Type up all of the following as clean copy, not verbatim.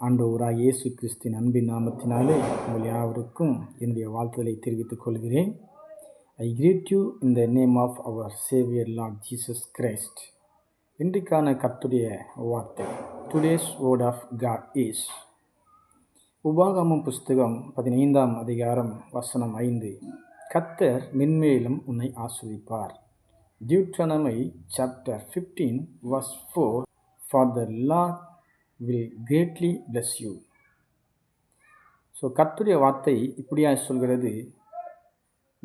ஆண்டவராகிய இயேசு கிறிஸ்துவின் அன்பின் நாமத்தினாலே உங்கள் யாவருக்கும் என்னுடைய வாழ்த்துதலை தெரிவித்துக் கொள்கிறேன். I greet you in the name of our Savior Lord Jesus Christ. இன்றைக்கான கர்த்தருடைய வார்த்தை, Today's word of God is உபாகமம் புஸ்தகம் 15ஆம் அதிகாரம் வசனம் 5. கர்த்தர் மென்மேலும் உன்னை ஆசீர்வதிப்பார். Deuteronomy chapter 15 verse 4. For the Lord will greatly bless you. So கர்த்தருடைய வார்த்தை இப்படியாக சொல்கிறது,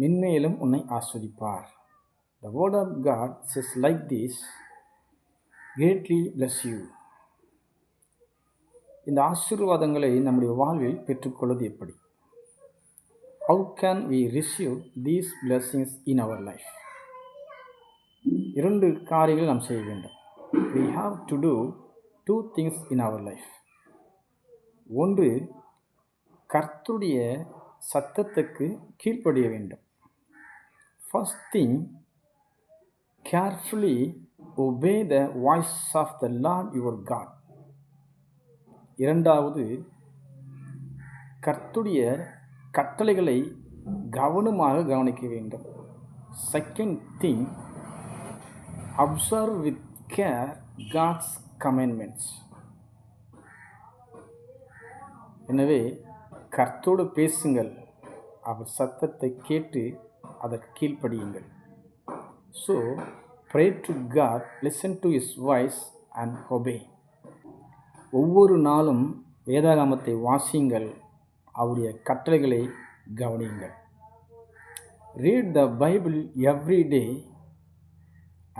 மென்மேலும் உன்னை ஆசீர்வதிப்பார். The word of God says like this, greatly bless you. இந்த ஆசீர்வாதங்களை நம்முடைய வாழ்வில் பெற்றுக்கொள்வது எப்படி? How can we receive these blessings in our life? இரண்டு காரியங்கள் நாம் செய்ய வேண்டும். We have to do two things in our life. ஒன்று, கர்த்தருடைய சத்தத்துக்கு கீழ்ப்படிய வேண்டும். First thing, carefully obey the voice of the Lord your God. இரண்டாவது, கர்த்தருடைய கட்டளைகளை கவனமாக கவனிக்க வேண்டும். Second thing, observe with care God's commandments. எனவே கர்த்தரோடு பேசுங்கள், அவர் சத்தத்தை கேட்டு அதற்கு கீழ்ப்படியுங்கள். So pray to God, listen to His voice and obey. ஒவ்வொரு நாளும் வேதாகமத்தை வாசியுங்கள், அவருடைய கட்டளைகளை கவனியுங்கள். Read the Bible every day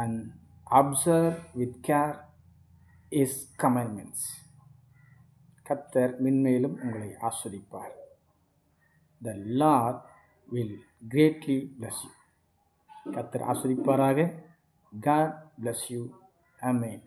and observe with care His commandments. கர்த்தர் மென்மேலும் உங்களை ஆசீர்வதிப்பார். The Lord will greatly bless you. கர்த்தர் ஆசீர்வதிப்பாராக. God bless you. Amen.